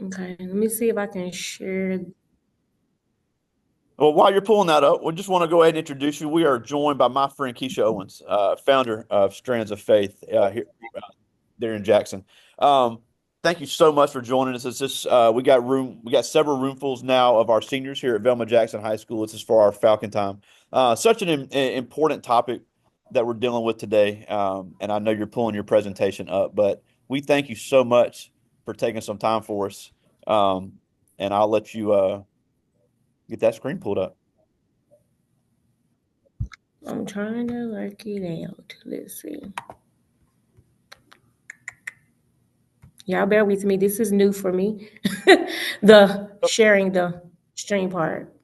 Okay, let me see if I can share. Well, while you're pulling that up, we just want to go ahead and introduce you. We are joined by my friend Kysia Owens, founder of Strands of Faith here there in Jackson. Um, Thank you so much for joining us. It's just we got several roomfuls now of our seniors here at Velma Jackson High School. This is for our Falcon time. Such an important topic that we're dealing with today, and I know you're pulling your presentation up, but we thank you so much for taking some time for us. Um, and I'll let you get that screen pulled up. I'm trying to work it out. Let's see. Y'all bear with me. This is new for me. The sharing the stream part.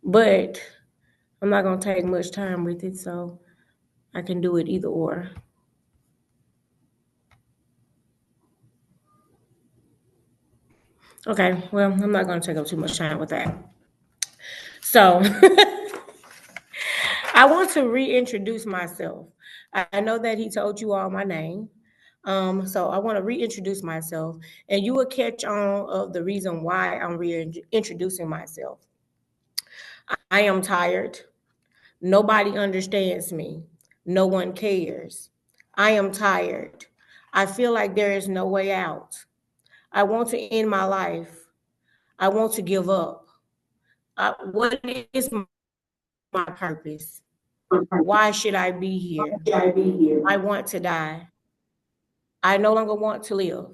But I'm not gonna take much time with it, so I can do it either or. Okay, well, I'm not gonna take up too much time with that. So I want to reintroduce myself. I know that he told you all my name. So I want to reintroduce myself, and you will catch on of the reason why I'm reintroducing myself. I am tired. Nobody understands me. No one cares. I am tired. I feel like there is no way out. I want to end my life. I want to give up. What is my purpose? Why should I be here? I want to die. I no longer want to live.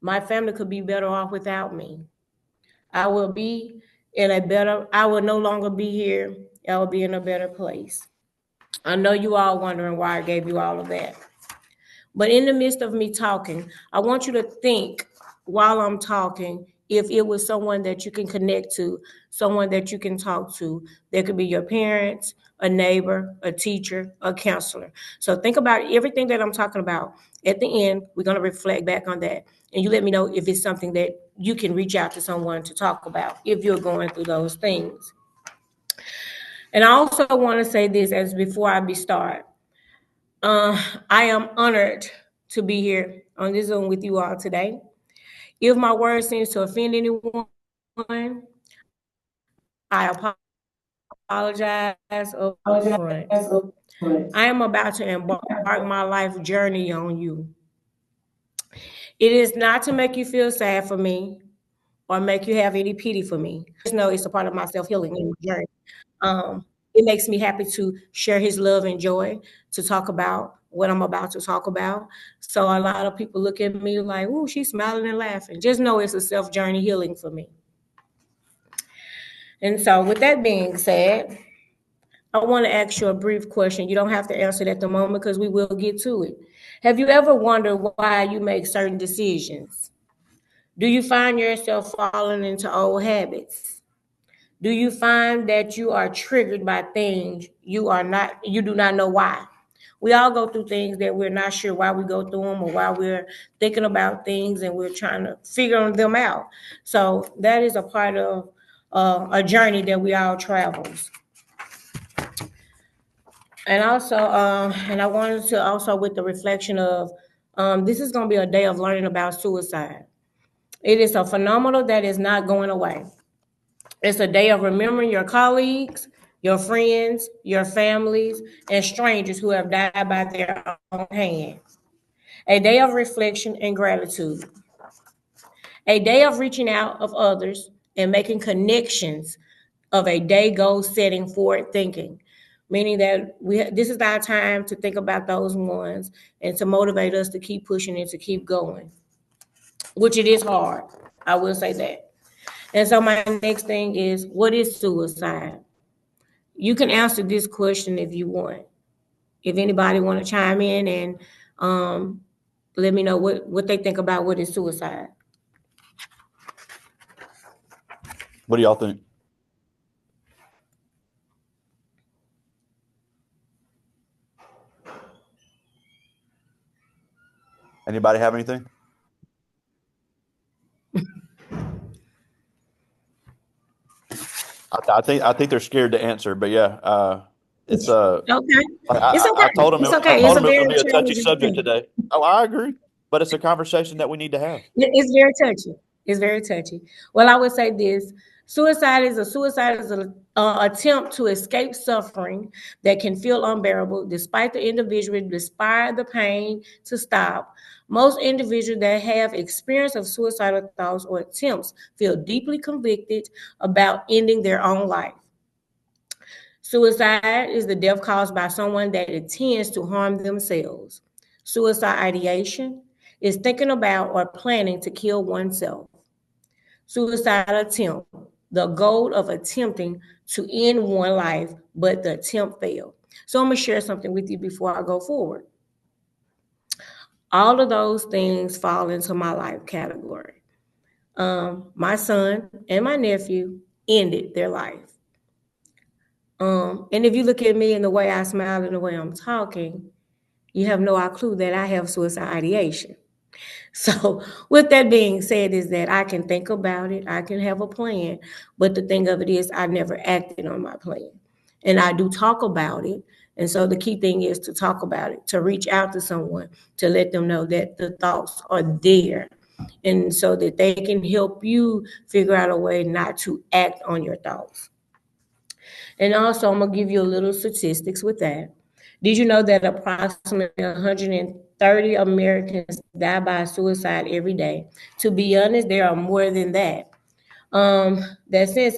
My family could be better off without me. I will be I will no longer be here. I will be in a better place. I know you all wondering why I gave you all of that. But in the midst of me talking, I want you to think while I'm talking if it was someone that you can connect to, someone that you can talk to. There could be your parents, a neighbor, a teacher, a counselor. So think about everything that I'm talking about. At the end, we're going to reflect back on that. And you let me know if it's something that you can reach out to someone to talk about if you're going through those things. And I also want to say this as before I be start. Uh, I am honored to be here on this Zoom with you all today. If my word seems to offend anyone, I apologize up front. I am about to embark my life journey on you. It is not to make you feel sad for me or make you have any pity for me. Just know it's a part of my self healing journey. It makes me happy to share his love and joy to talk about what I'm about to talk about. So a lot of people look at me like, "Ooh, she's smiling and laughing." Just know it's a self journey healing for me. And so, with that being said, I want to ask you a brief question. You don't have to answer it at the moment because we will get to it. Have you ever wondered why you make certain decisions? Do you find yourself falling into old habits? Do you find that you are triggered by things you do not know why? We all go through things that we're not sure why we go through them or why we're thinking about things and we're trying to figure them out. So that is a part of a journey that we all travels. And also, and I wanted to also with the reflection of this is going to be a day of learning about suicide. It is a phenomenon that is not going away. It's a day of remembering your colleagues, your friends, your families, and strangers who have died by their own hands. A day of reflection and gratitude. A day of reaching out of others and making connections of a day goal setting forward thinking. Meaning that this is our time to think about those ones and to motivate us to keep pushing and to keep going, which it is hard. I will say that. And so my next thing is, what is suicide? You can answer this question if you want. If anybody want to chime in and let me know what they think about what is suicide. What do y'all think? Anybody have anything? I think they're scared to answer, but yeah, it's Okay, it's I okay. told them It's I okay. It's told a them it was very gonna be a touchy challenging subject thing. today. Oh, I agree, but it's a conversation that we need to have. It's very touchy. It's very touchy. Well, I would say this: suicide is an attempt to escape suffering that can feel unbearable, despite the individual despite the pain to stop. Most individuals that have experience of suicidal thoughts or attempts feel deeply convicted about ending their own life. Suicide is the death caused by someone that intends to harm themselves. Suicide ideation is thinking about or planning to kill oneself. Suicide attempt, the goal of attempting to end one life, but the attempt failed. So I'm gonna share something with you before I go forward. All of those things fall into my life category. My son and my nephew ended their life. And if you look at me and the way I smile and the way I'm talking, you have no clue that I have suicide ideation. So, with that being said, is that I can think about it, I can have a plan, but the thing of it is, I never acted on my plan. And I do talk about it. And so, the key thing is to talk about it, to reach out to someone, to let them know that the thoughts are there. And so that they can help you figure out a way not to act on your thoughts. And also, I'm going to give you a little statistics with that. Did you know that approximately 130 Americans die by suicide every day? To be honest, there are more than that. That since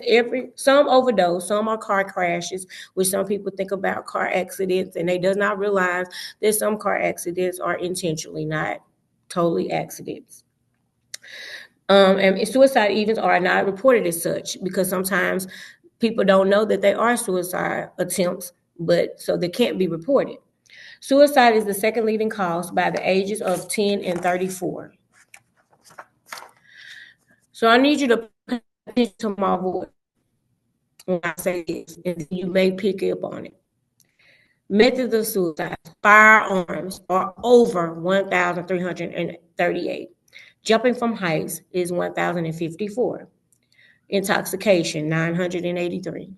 some overdose, some are car crashes, which some people think about car accidents, and they does not realize that some car accidents are intentionally, not totally accidents. And suicide events are not reported as such because sometimes people don't know that they are suicide attempts, but so they can't be reported. Suicide is the second leading cause by the ages of 10 and 34. So I need you to pay attention to my voice when I say this, and you may pick up on it. Methods of suicide: firearms are over 1,338. Jumping from heights is 1,054. Intoxication, 983.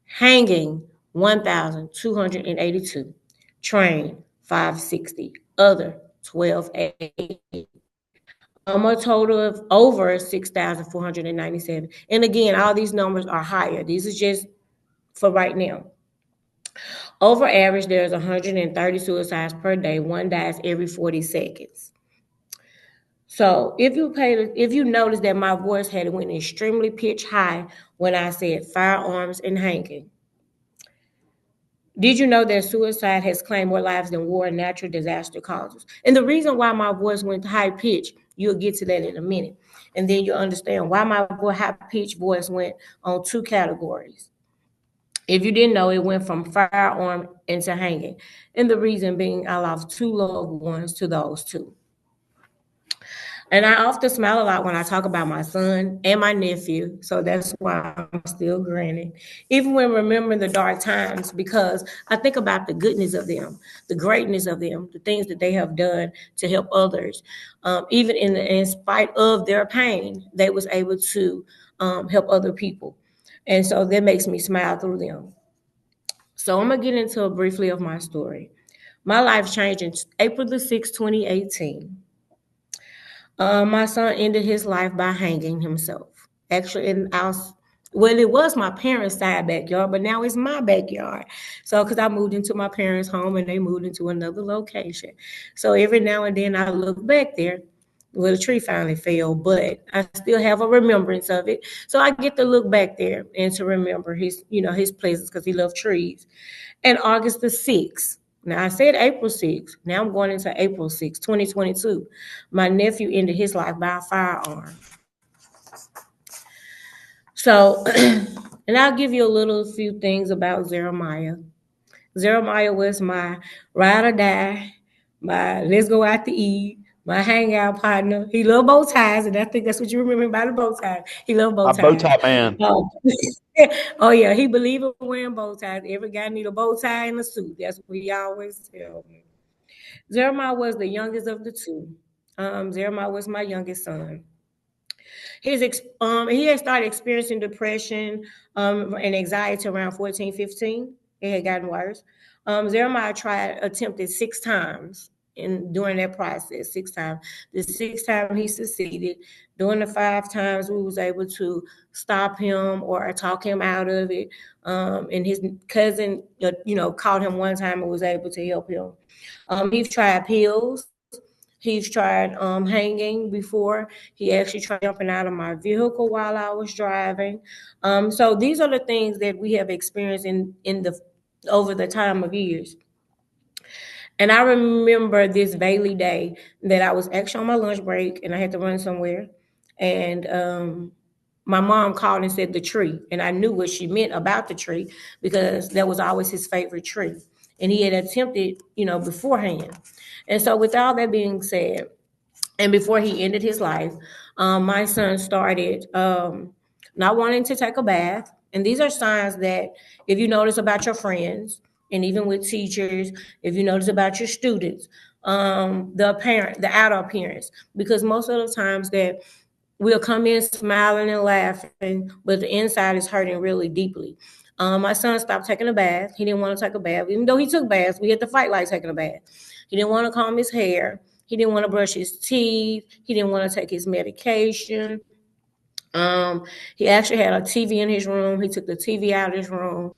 Hanging, 1,282. Train, 560. Other, 1280. A total of over 6,497. And again, all these numbers are higher. These is just for right now. Over average, there's 130 suicides per day. One dies every 40 seconds. So if you notice that my voice had went extremely pitch high when I said firearms and hanging. Did you know that suicide has claimed more lives than war and natural disaster causes? And the reason why my voice went high pitch, you'll get to that in a minute. And then you'll understand why my high pitched voice went on two categories. If you didn't know, it went from firearm into hanging. And the reason being, I lost two loved ones to those two. And I often smile a lot when I talk about my son and my nephew. So that's why I'm still grinning, even when remembering the dark times, because I think about the goodness of them, the greatness of them, the things that they have done to help others. Even in spite of their pain, they was able to help other people. And so that makes me smile through them. So I'm going to get into briefly of my story. My life changed in April the 6th, 2018. My son ended his life by hanging himself. Actually, in our well, it was my parents' side backyard, but now it's my backyard. So, because I moved into my parents' home and they moved into another location. So every now and then I look back there. Well, the tree finally fell, but I still have a remembrance of it. So I get to look back there and to remember his places because he loved trees. And August the 6th, now I said April 6th. Now I'm going into April 6th, 2022. My nephew ended his life by a firearm. So, and I'll give you a little few things about Jeremiah. Jeremiah was my ride or die, my let's go out to eat, my hangout partner. He loved bow ties, and I think that's what you remember about the bow ties. He loved bow My bow ties. tie man. Oh yeah, he believed in wearing bow ties. Every guy need a bow tie and a suit. That's what he always tell me. Jeremiah was the youngest of the two. Jeremiah was my youngest son. He had started experiencing depression and anxiety around 14, 15. It had gotten worse. Jeremiah attempted 6 times in during that process 6 times. The 6th time he succeeded. During the 5 times we was able to stop him or talk him out of it. And his cousin, caught him one time and was able to help him. He's tried pills. He's tried hanging before. He actually tried jumping out of my vehicle while I was driving. So these are the things that we have experienced in the over the time of years. And I remember this Bailey day that I was actually on my lunch break and I had to run somewhere. And my mom called and said the tree. And I knew what she meant about the tree because that was always his favorite tree. And he had attempted, beforehand. And so, with all that being said, and before he ended his life, my son started not wanting to take a bath. And these are signs that if you notice about your friends, and even with teachers, if you notice about your students, the outer appearance, because most of the times that we'll come in smiling and laughing, but the inside is hurting really deeply. My son stopped taking a bath. He didn't want to take a bath, even though he took baths. We had to fight like taking a bath. He didn't want to comb his hair. He didn't want to brush his teeth. He didn't want to take his medication. He actually had a TV in his room. He took the TV out of his room.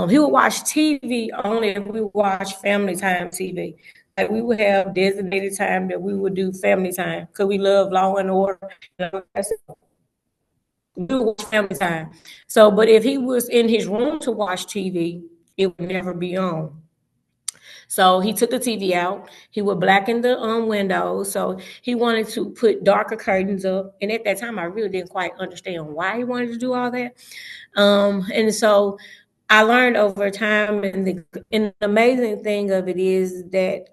He would watch TV only if we watch family time TV. Like we would have designated time that we would do family time because we love Law and Order. We would watch family time. So, but if he was in his room to watch TV, it would never be on. So he took the TV out. He would blacken the windows. So he wanted to put darker curtains up. And at that time, I really didn't quite understand why he wanted to do all that. And so I learned over time, and the amazing thing of it is that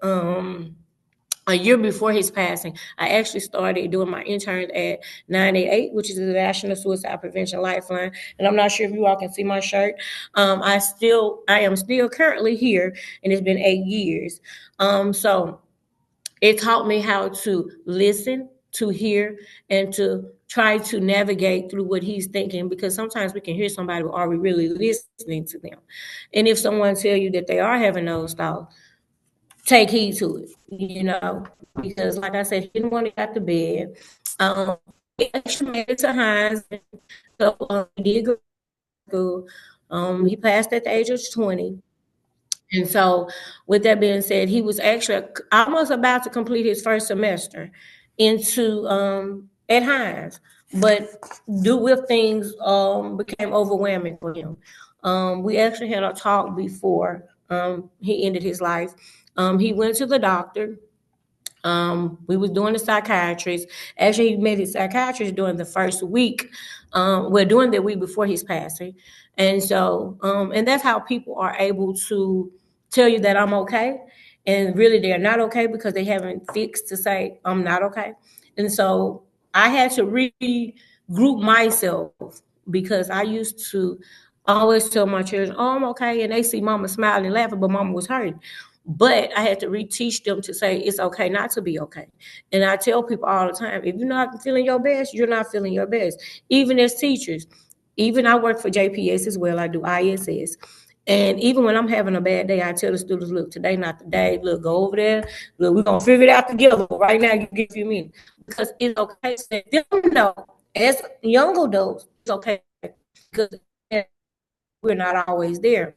a year before his passing, I actually started doing my intern at 988, which is the National Suicide Prevention Lifeline. And I'm not sure if you all can see my shirt. I am still currently here, and it's been 8 years. So it taught me how to listen, to hear, and to try to navigate through what he's thinking, because sometimes we can hear somebody, but are we really listening to them? And if someone tell you that they are having those thoughts, take heed to it, because like I said, he didn't want to get out to bed. He actually made it to Hines. So he did go to school. He passed at the age of 20. And so, with that being said, he was actually almost about to complete his first semester into at Hines, but due with things became overwhelming for him. We actually had a talk before he ended his life. He went to the doctor. We was doing the psychiatrist. Actually, he met his psychiatrist during the first week. During the week before his passing. And so, and that's how people are able to tell you that I'm okay. And really they're not okay because they haven't fixed to say I'm not okay. And so I had to regroup myself because I used to always tell my children, oh, I'm okay. And they see mama smiling and laughing, but mama was hurting. But I had to reteach them to say it's okay not to be okay. And I tell people all the time, if you're not feeling your best, you're not feeling your best. Even as teachers, even I work for JPS as well. I do ISS. And even when I'm having a bad day, I tell the students, look, today not the day. Look, go over there. Look, we're going to figure it out together. Right now, you give a few minutes. Because it's okay to let them know, as young adults, it's okay. Because we're not always there.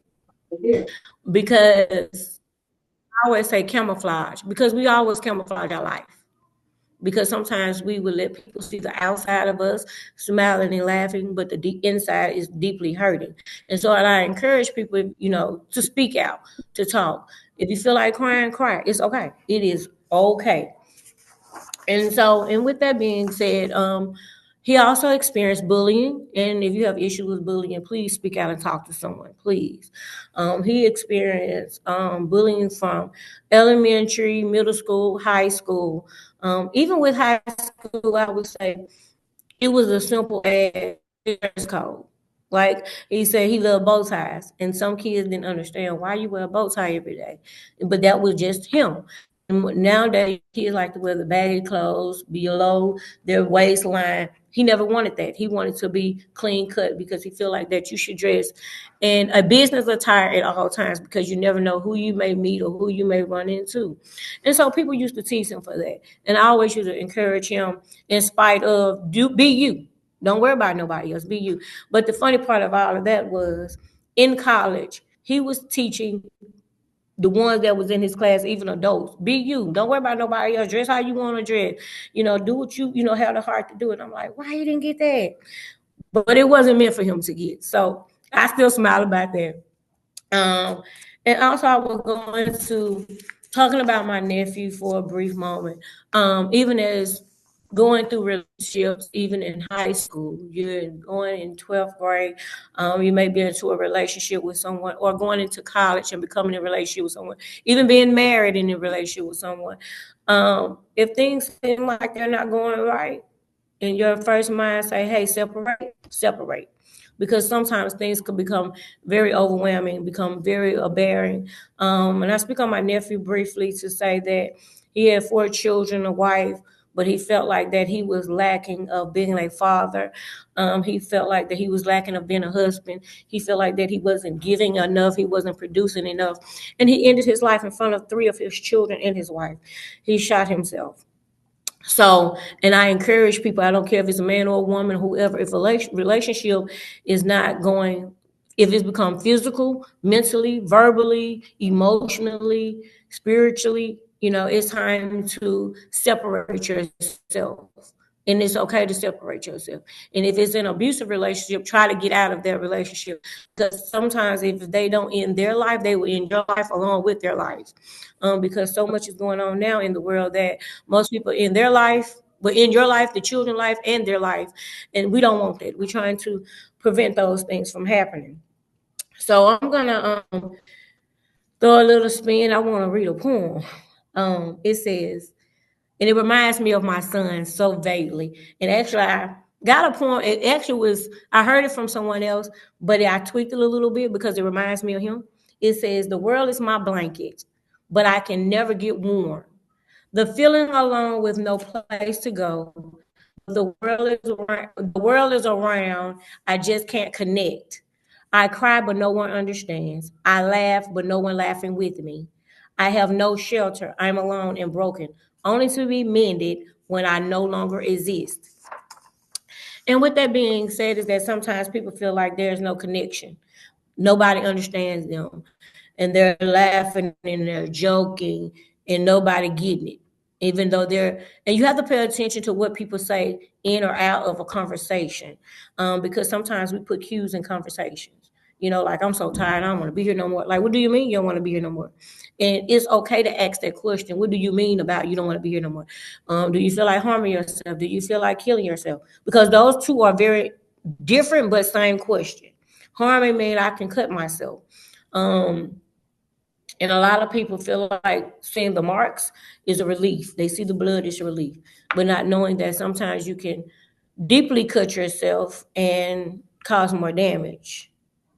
Because I always say camouflage, because we always camouflage our life. Because sometimes we will let people see the outside of us smiling and laughing, but the inside is deeply hurting. And so I encourage people, to speak out, to talk. If you feel like crying, cry. It's okay. It is okay. And with that being said, he also experienced bullying. And if you have issues with bullying, please speak out and talk to someone, please. He experienced bullying from elementary, middle school, high school. Even with high school, I would say it was as simple as dress code. Like he said, he loved bow ties, and some kids didn't understand why you wear a bow tie every day, but that was just him. nowadays, kids like to wear the baggy clothes below their waistline. He never wanted that. He wanted to be clean cut because he feel like that you should dress in a business attire at all times because you never know who you may meet or who you may run into. And so people used to tease him for that. And I always used to encourage him in spite of be you. Don't worry about nobody else. Be you. But the funny part of all of that was in college, he was teaching the ones that was in his class, even adults, be you. Don't worry about nobody else. Dress how you want to dress. Do what you have the heart to do it. I'm like, why you didn't get that? But it wasn't meant for him to get. So I still smile about that. And also I was going to talking about my nephew for a brief moment. Even as going through relationships, even in high school, you're going in 12th grade, you may be into a relationship with someone, or going into college and becoming in a relationship with someone, even being married in a relationship with someone. If things seem like they're not going right, in your first mind say, hey, separate. Because sometimes things could become very overwhelming, become very bearing. And I speak on my nephew briefly to say that he had 4 children, a wife, but he felt like that he was lacking of being a father. He felt like that he was lacking of being a husband. He felt like that he wasn't giving enough. He wasn't producing enough. And he ended his life in front of 3 of his children and his wife. He shot himself. So, and I encourage people, I don't care if it's a man or a woman, whoever, if a relationship is not going, if it's become physical, mentally, verbally, emotionally, spiritually, it's time to separate yourself. And it's okay to separate yourself. And if it's an abusive relationship, try to get out of that relationship. Because sometimes if they don't end their life, they will end your life along with their lives. Because so much is going on now in the world that most people in their life, but in your life, the children's life, and their life. And we don't want that. We're trying to prevent those things from happening. So I'm going to throw a little spin. I want to read a poem. It says, and it reminds me of my son so vaguely. And actually, I got a poem. It actually was, I heard it from someone else, but I tweaked it a little bit because it reminds me of him. It says, the world is my blanket, but I can never get warm. The feeling alone with no place to go. The world is around. I just can't connect. I cry, but no one understands. I laugh, but no one laughing with me. I have no shelter. I'm alone and broken, only to be mended when I no longer exist. And with that being said, is that sometimes people feel like there's no connection. Nobody understands them. And they're laughing and they're joking and nobody getting it. Even though and you have to pay attention to what people say in or out of a conversation. Because sometimes we put cues in conversations. Like, I'm so tired, I don't want to be here no more. Like, what do you mean you don't want to be here no more? And it's okay to ask that question. What do you mean about you don't want to be here no more? Do you feel like harming yourself? Do you feel like killing yourself? Because those two are very different, but same question. Harming means I can cut myself. And a lot of people feel like seeing the marks is a relief. They see the blood, it's a relief. But not knowing that sometimes you can deeply cut yourself and cause more damage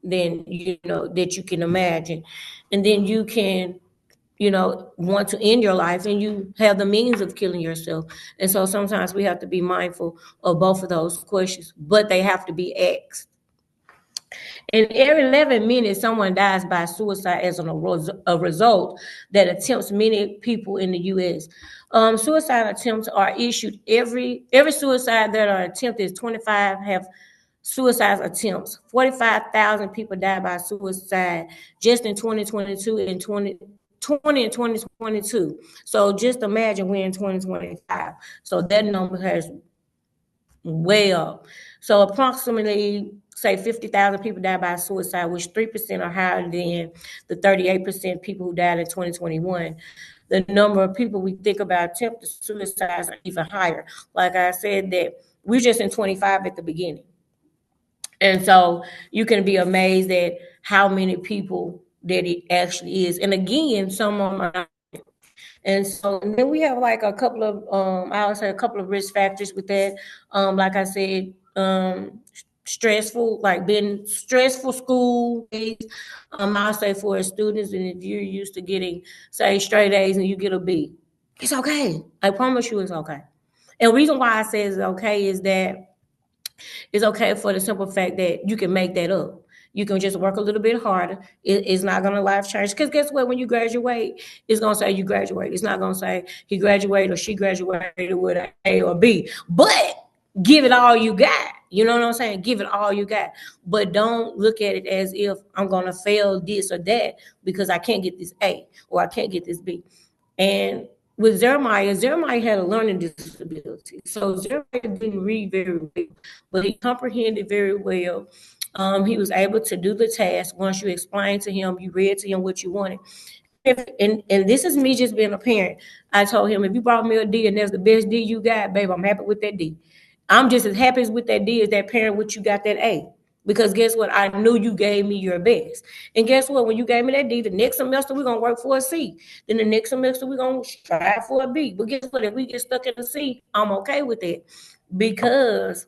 than that you can imagine. And then you can want to end your life and you have the means of killing yourself. And so sometimes we have to be mindful of both of those questions, but they have to be asked. And every 11 minutes, someone dies by suicide as a result that attempts many people in the U.S. Suicide attempts are issued every suicide that are attempted. 25 have suicide attempts. 45,000 people died by suicide just in 2022 and 2020 and 2022. So just imagine we're in 2025. So that number has way up. So approximately, say 50,000 people died by suicide, which 3% are higher than the 38% people who died in 2021. The number of people we think about attempted suicides are even higher. Like I said, that we're just in 25 at the beginning. And so you can be amazed at how many people that it actually is. And again, some of them are. And so and then we have like a couple of I would say a couple of risk factors with that. Like I said, stressful, like being stressful school days. I'll say for students, and if you're used to getting say straight A's and you get a B, It's okay. I promise you it's okay. And the reason why I say it's okay is that it's okay for the simple fact that you can make that up. You can just work a little bit harder. It's not gonna life change. Because guess what? When you graduate, it's gonna say you graduated. It's not gonna say he graduated or she graduated with an A or B. But give it all you got. You know what I'm saying? Give it all you got. But don't look at it as if I'm gonna fail this or that because I can't get this A or I can't get this B. And with Jeremiah had a learning disability. So Jeremiah didn't read very well, but he comprehended very well. He was able to do the task. Once you explained to him, you read to him what you wanted. And this is me just being a parent. I told him, if you brought me a D and that's the best D you got, babe, I'm happy with that D. I'm just as happy with that D as that parent which you got that A. Because guess what? I knew you gave me your best. And guess what? When you gave me that D, the next semester we're gonna work for a C. Then the next semester we're gonna strive for a B. But guess what? If we get stuck in a C, I'm okay with it because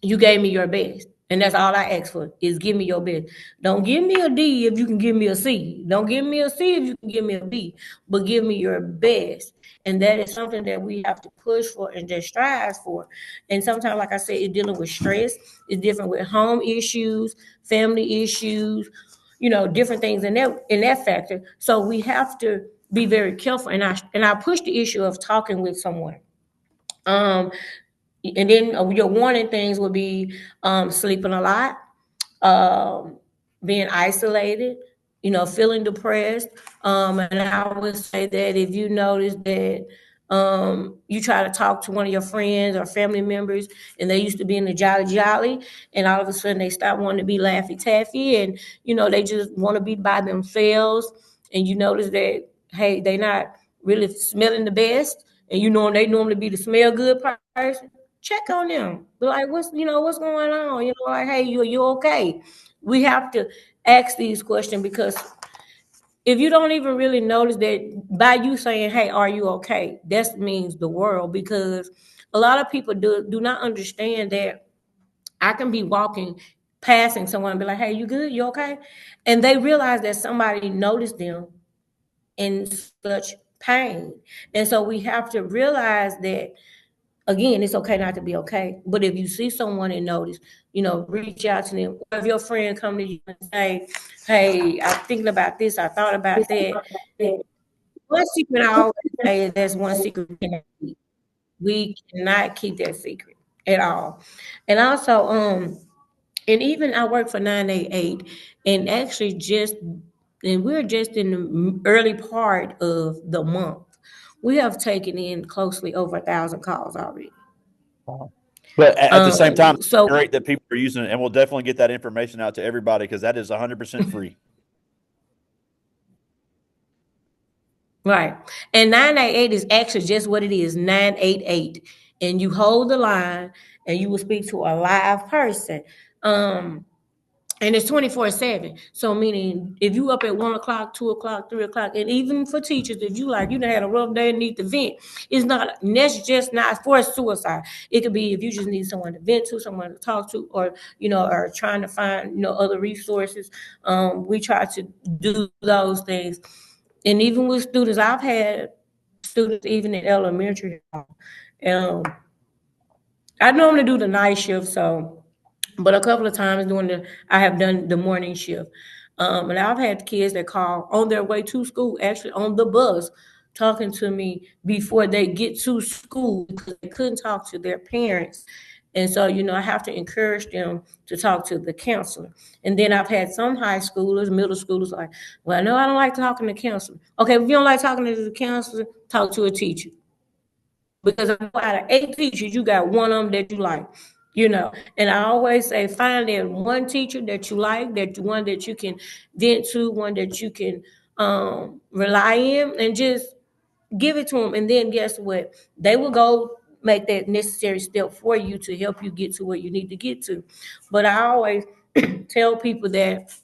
you gave me your best. And that's all I ask for is give me your best. Don't give me a D if you can give me a C. Don't give me a C if you can give me a B, but give me your best. And that is something that we have to push for and just strive for. And sometimes, like I said, it's dealing with stress. It's different with home issues, family issues, different things in that factor. So we have to be very careful. And I push the issue of talking with someone. Um, and then your warning things would be sleeping a lot, um, being isolated, feeling depressed. And I would say that if you notice that you try to talk to one of your friends or family members and they used to be in the jolly jolly and all of a sudden they stop wanting to be laffy taffy and they just want to be by themselves, and you notice that, hey, they not really smelling the best, and they normally be the smell good person, check on them. Be like, what's going on? Like, hey, you okay? We have to ask these questions because if you don't even really notice that by you saying, hey, are you okay? That means the world, because a lot of people do not understand that I can be walking, passing someone and be like, hey, you good? You okay? And they realize that somebody noticed them in such pain. And so we have to realize that, again, it's okay not to be okay. But if you see someone and notice, reach out to them. Or if your friend come to you and say, hey, I'm thinking about this, I thought about that. One secret I always say is there's one secret we cannot keep. We cannot keep that secret at all. And also, and even I work for 988, and actually and we're just in the early part of the month. We have taken in closely over 1,000 calls already. But at the same time, it's So great that people are using it, and we'll definitely get that information out to everybody because that is 100% free. right, and 988 is actually just what it is, 988, and you hold the line, and you will speak to a live person. And it's 24/7. So meaning if you up at 1 o'clock, 2 o'clock, 3 o'clock, and even for teachers, if you done had a rough day and need to vent, that's just not for suicide. It could be if you just need someone to vent to, someone to talk to, or or trying to find other resources. We try to do those things. And even with students, I've had students even in elementary. Um, I normally do the night shift, but a couple of times I have done the morning shift. And I've had kids that call on their way to school, actually on the bus, talking to me before they get to school because they couldn't talk to their parents. And so, I have to encourage them to talk to the counselor. And then I've had some high schoolers, middle schoolers like, well, no, I don't like talking to counselor. Okay, if you don't like talking to the counselor, talk to a teacher. Because out of 8 teachers, you got one of them that you like, And I always say, find that one teacher that you like, one that you can vent to, one that you can rely in, and just give it to them. And then guess what? They will go make that necessary step for you to help you get to where you need to get to. But I always tell people that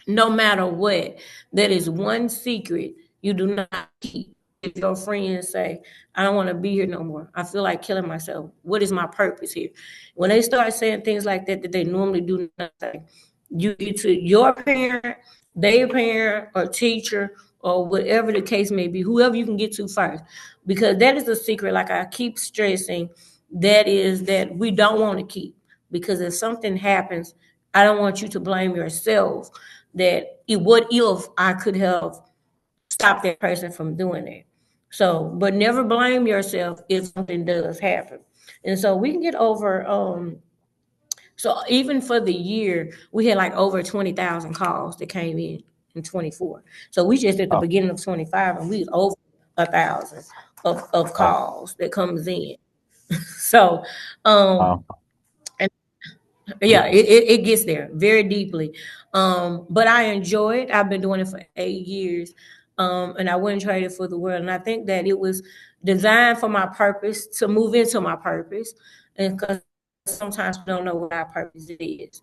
no matter what, that is one secret you do not keep. If your friends say, I don't want to be here no more, I feel like killing myself, what is my purpose here? When they start saying things like that they normally do not say, you get to your parent, their parent or teacher or whatever the case may be, whoever you can get to first, because that is the secret. Like I keep stressing, that is that we don't want to keep, because if something happens, I don't want you to blame yourself that what if I could have stopped that person from doing it. So, but never blame yourself if something does happen. And so we can get over so even for the year, we had like over 20,000 calls that came in 24. So we just at the Wow. beginning of 25, and we was over 1,000 of Wow. calls that comes in. So, um, Wow. and yeah, it gets there very deeply. But I enjoy it. I've been doing it for 8 years. And I wouldn't trade it for the world. And I think that it was designed for my purpose, to move into my purpose. And because sometimes we don't know what our purpose is.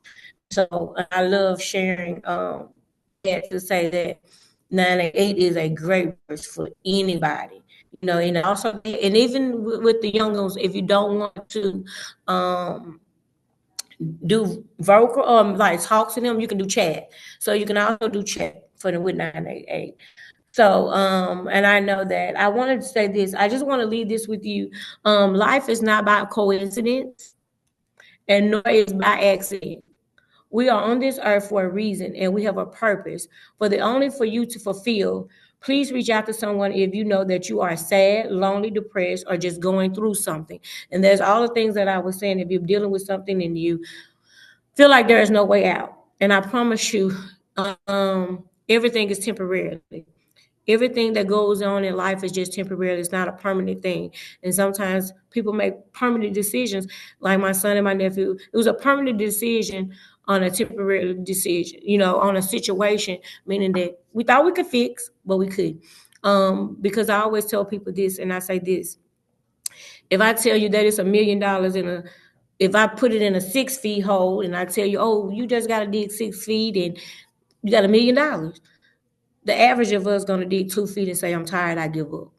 So I love sharing that, to say that 988 is a great verse for anybody. And also, and even with the young ones, if you don't want to um, do vocal, like talk to them, you can do chat. So you can also do chat for them with 988. So, and I know that I wanted to say this. I just want to leave this with you. Life is not by coincidence, and nor is by accident. We are on this earth for a reason, and we have a purpose for the only for you to fulfill. Please reach out to someone if you know that you are sad, lonely, depressed, or just going through something. And there's all the things that I was saying. If you're dealing with something and you feel like there is no way out, and I promise you, everything is temporary. Everything that goes on in life is just temporary. It's not a permanent thing. And sometimes people make permanent decisions, like my son and my nephew. It was a permanent decision on a temporary decision, on a situation, meaning that we thought we could fix, but we couldn't. Because I always tell people this, and I say this: if I tell you that it's $1 million if I put it in a 6 feet hole, and I tell you, oh, you just got to dig 6 feet and you got $1 million, the average of us going to dig 2 feet and say, I'm tired, I give up.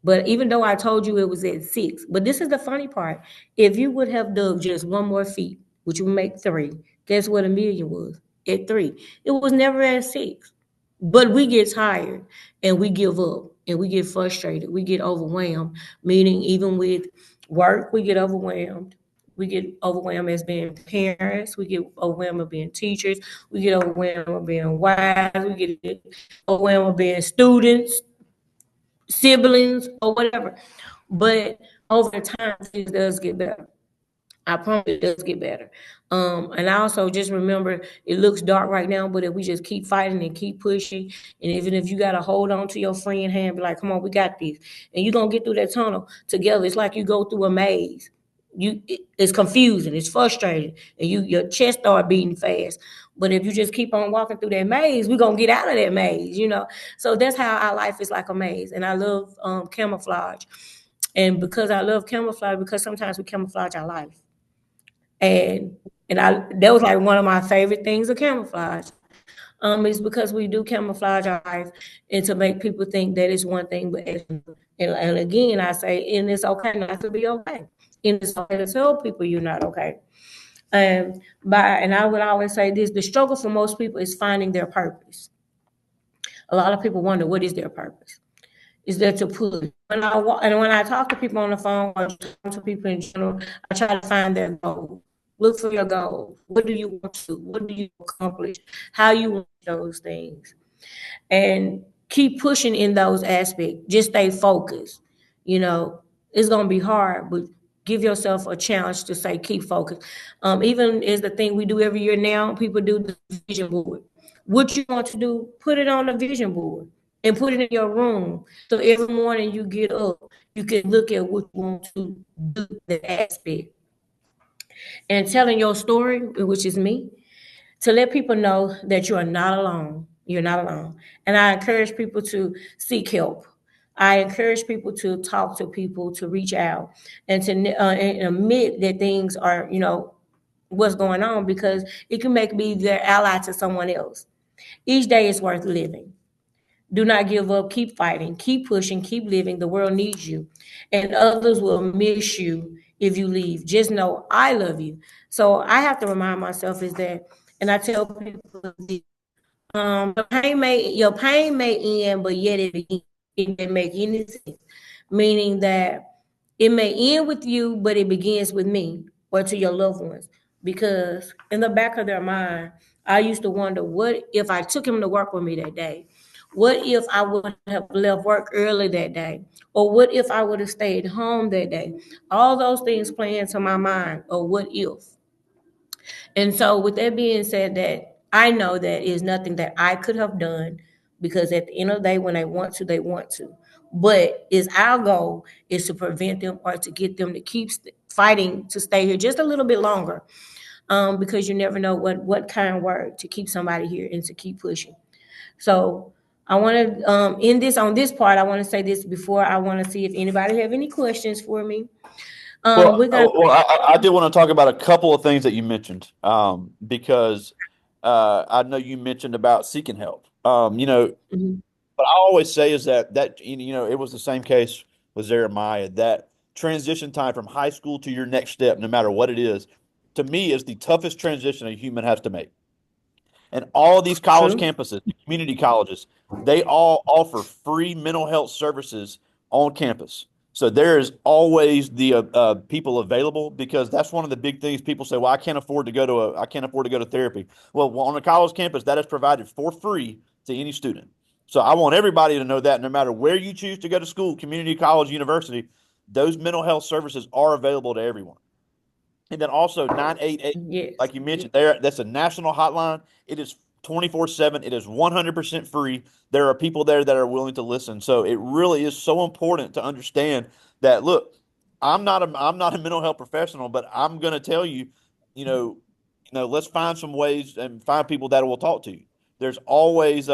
But even though I told you it was at 6, but this is the funny part. If you would have dug just one more feet, which would make 3, guess what $1 million was? At 3. It was never at 6. But we get tired and we give up and we get frustrated. We get overwhelmed, meaning even with work, we get overwhelmed. We get overwhelmed as being parents. We get overwhelmed of being teachers. We get overwhelmed of being wives. We get overwhelmed of being students, siblings, or whatever. But over time, things does get better. I promise it does get better. And I also just remember, it looks dark right now, but if we just keep fighting and keep pushing, and even if you got to hold on to your friend hand, be like, come on, we got this. And you're going to get through that tunnel together. It's like you go through a maze. It's confusing, it's frustrating, and your chest start beating fast. But if you just keep on walking through that maze, we're gonna get out of that maze. So that's how our life is, like a maze. And I love camouflage. And because I love camouflage, because sometimes we camouflage our life. And that was like one of my favorite things of camouflage. Is because we do camouflage our life and to make people think that it's one thing, but and again I say, and it's okay not to be okay. And it's okay to tell people you're not okay. And I would always say this: the struggle for most people is finding their purpose. A lot of people wonder, what is their purpose? Is there to push? When I talk to people on the phone, or talk to people in general, I try to find their goal. Look for your goal. What do you want to? What do you accomplish? How you want those things? And keep pushing in those aspects. Just stay focused. You know, it's gonna be hard, but give yourself a challenge to say keep focused. Even is the thing we do every year now. People do the vision board. What you want to do, put it on the vision board and put it in your room. So every morning you get up, you can look at what you want to do, the aspect, and telling your story, which is me, to let people know that you are not alone. You're not alone. And I encourage people to seek help. I encourage people to talk to people, to reach out, and to and admit that things are, what's going on, because it can make me their ally to someone else. Each day is worth living. Do not give up. Keep fighting. Keep pushing. Keep living. The world needs you, and others will miss you if you leave. Just know I love you. So I have to remind myself is that, and I tell people this, your pain may end, but yet it may make any sense. Meaning that it may end with you, but it begins with me or to your loved ones. Because in the back of their mind, I used to wonder, what if I took him to work with me that day? What if I would have left work early that day? Or what if I would have stayed home that day? All those things play into my mind, or what if? And so, with that being said, that I know that is nothing that I could have done, because at the end of the day, when they want to, they want to. But is our goal is to prevent them or to get them to keep fighting to stay here just a little bit longer, because you never know what kind of word to keep somebody here and to keep pushing. So I want to end this on this part. I want to say this before I want to see if anybody have any questions for me. We're gonna. I did want to talk about a couple of things that you mentioned, because I know you mentioned about seeking help. Mhm. But I always say is that it was the same case with Jeremiah. That transition time from high school to your next step, no matter what it is, to me is the toughest transition a human has to make. And all of these college True. campuses, community colleges, they all offer free mental health services on campus. So there is always the people available, because that's one of the big things people say. Well, I can't afford to go to therapy. Well, on a college campus, that is provided for free to any student. So I want everybody to know that no matter where you choose to go to school, community college, university, those mental health services are available to everyone. And then also 988, Yes. like you mentioned there, that's a national hotline. It is 24/7. It is 100% free. There are people there that are willing to listen. So it really is so important to understand that, look, I'm not a mental health professional, but I'm going to tell you, you know, let's find some ways and find people that will talk to you. There's always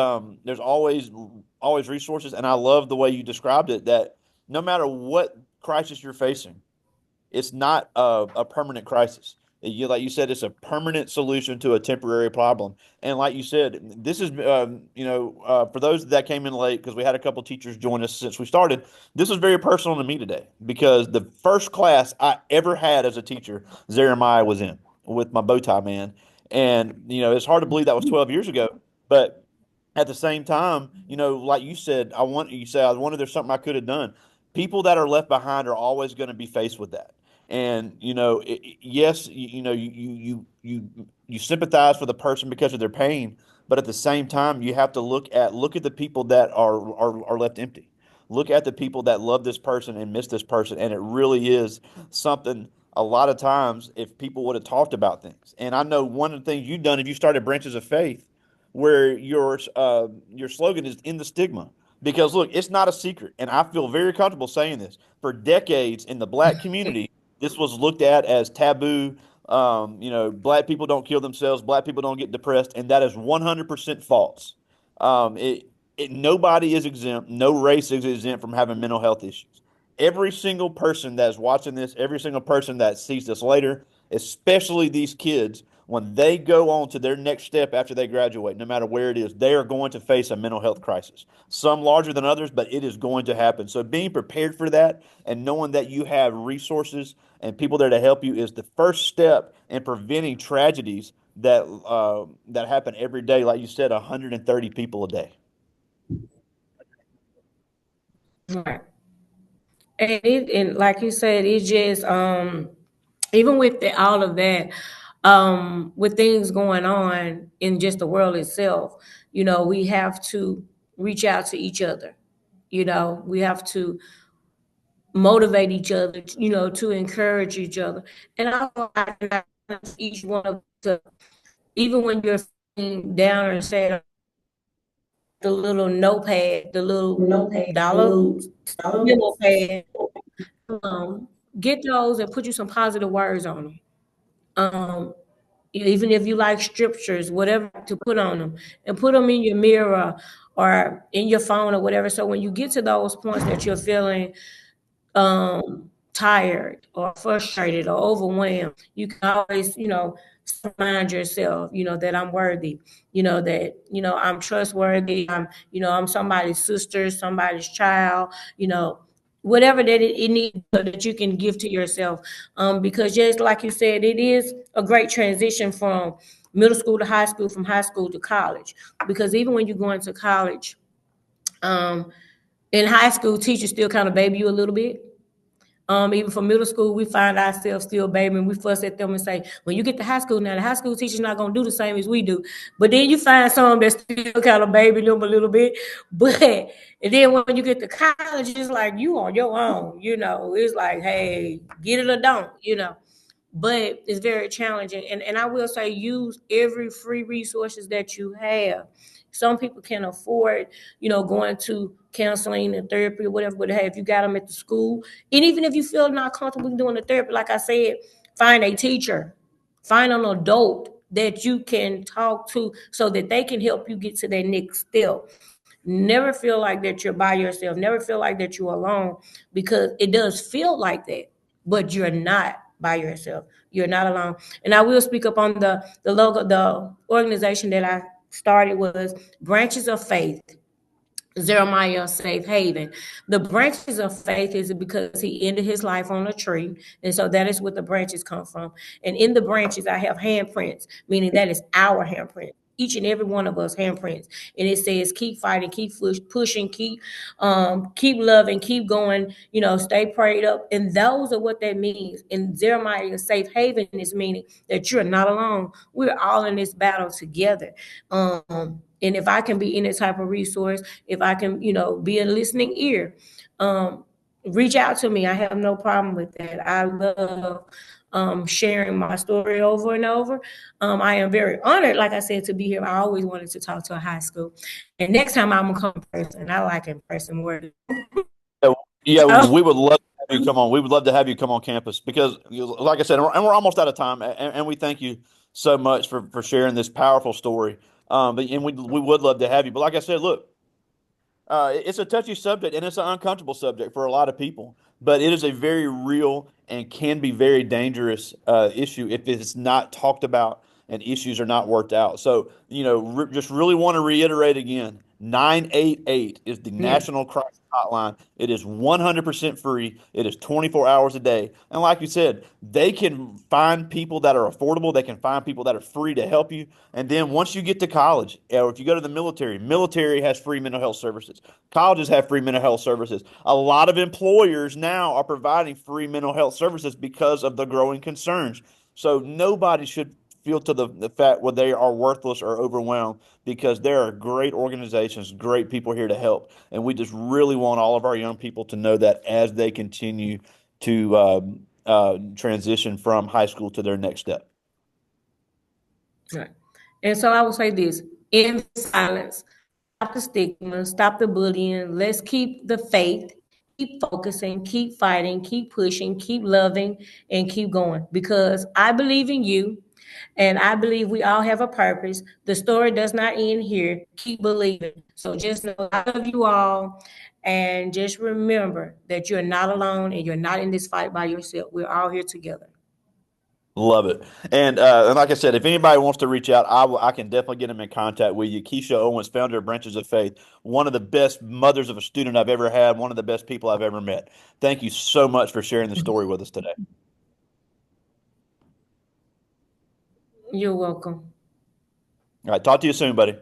resources, and I love the way you described it, that no matter what crisis you're facing, it's not a permanent crisis. Like you said, it's a permanent solution to a temporary problem. And like you said, this is, for those that came in late, because we had a couple teachers join us since we started, this was very personal to me today, because the first class I ever had as a teacher, Jeremiah was in with my bow tie man. And, it's hard to believe that was 12 years ago. But at the same time, like you said, I wonder, there's something I could have done. People that are left behind are always going to be faced with that. And yes, you sympathize for the person because of their pain, but at the same time, you have to look at the people that are left empty. Look at the people that love this person and miss this person, and it really is something. A lot of times, if people would have talked about things, and I know one of the things you've done, if you started Branches of Faith, where your slogan is "In the Stigma." Because look, it's not a secret, and I feel very comfortable saying this. For decades in the black community, this was looked at as taboo. Black people don't kill themselves, black people don't get depressed, and that is 100% false. Nobody is exempt, no race is exempt from having mental health issues. Every single person that's watching this, every single person that sees this later, especially these kids, when they go on to their next step after they graduate, no matter where it is, they are going to face a mental health crisis. Some larger than others, but it is going to happen. So being prepared for that and knowing that you have resources and people there to help you is the first step in preventing tragedies that happen every day. Like you said, 130 people a day. Right. And like you said, it just even with all of that, with things going on in just the world itself, we have to reach out to each other. We have to motivate each other, to encourage each other. And I each one of us, even when you're feeling down or sad, the little notepad, the little dollar memo pad, um, get those and put you some positive words on them. Um, Even if you like scriptures, whatever to put on them, and put them in your mirror or in your phone or whatever. So when you get to those points that you're feeling tired or frustrated or overwhelmed, you can always, remind yourself, that I'm worthy, that, I'm trustworthy. I'm somebody's sister, somebody's child, whatever that it needs that you can give to yourself. Because just like you said, it is a great transition from middle school to high school, from high school to college. Because even when you go into college, um, in high school, teachers still kind of baby you a little bit. Even from middle school, we find ourselves still babying. We fuss at them and say, when you get to high school now, the high school teacher's not gonna do the same as we do. But then you find some that still kind of baby them a little bit. But and then when you get to college, it's like you on your own, you know. It's like, hey, get it or don't. But it's very challenging. And I will say use every free resources that you have. Some people can afford, going to counseling and therapy or whatever, but hey, if you got them at the school, and even if you feel not comfortable doing the therapy, like I said, find a teacher, find an adult that you can talk to so that they can help you get to that next step. Never feel like that you're by yourself. Never feel like that you're alone, because it does feel like that, but you're not by yourself. You're not alone. And I will speak up on the logo, the organization that I started was Branches of Faith. Jeremiah Safe Haven. The branches of faith is because he ended his life on a tree. And so that is what the branches come from. And in the branches, I have handprints, meaning that is our handprint. Each and every one of us handprints. And it says, keep fighting, keep pushing, keep loving, keep going, stay prayed up. And those are what that means. And Jeremiah Safe Haven is meaning that you're not alone. We're all in this battle together. And if I can be any type of resource, if I can, be a listening ear, reach out to me. I have no problem with that. I love sharing my story over and over. I am very honored, like I said, to be here. I always wanted to talk to a high school. And next time I'm going to come in person. I like in person more. Yeah, So, we would love to have you come on. We would love to have you come on campus because, like I said, and we're almost out of time, and we thank you so much for sharing this powerful story. And we would love to have you. But like I said, look, it's a touchy subject and it's an uncomfortable subject for a lot of people, but it is a very real and can be very dangerous issue if it's not talked about and issues are not worked out. So, just really want to reiterate again, 988 is the yeah. National Crisis Hotline. It is 100% free. It is 24 hours a day. And like you said, they can find people that are affordable. They can find people that are free to help you. And then once you get to college, or if you go to the military, military has free mental health services. Colleges have free mental health services. A lot of employers now are providing free mental health services because of the growing concerns. So nobody should feel to the fact where they are worthless or overwhelmed because there are great organizations, great people here to help. And we just really want all of our young people to know that as they continue to transition from high school to their next step. Right. And so I will say this: in silence, stop the stigma, stop the bullying. Let's keep the faith, keep focusing, keep fighting, keep pushing, keep loving, and keep going. Because I believe in you, and I believe we all have a purpose. The story does not end here. Keep believing. So just know I love you all. And just remember that you're not alone and you're not in this fight by yourself. We're all here together. Love it. And like I said, if anybody wants to reach out, I can definitely get them in contact with you. Kysia Owens, founder of Branches of Faith, one of the best mothers of a student I've ever had, one of the best people I've ever met. Thank you so much for sharing the story with us today. You're welcome. All right, talk to you soon, buddy.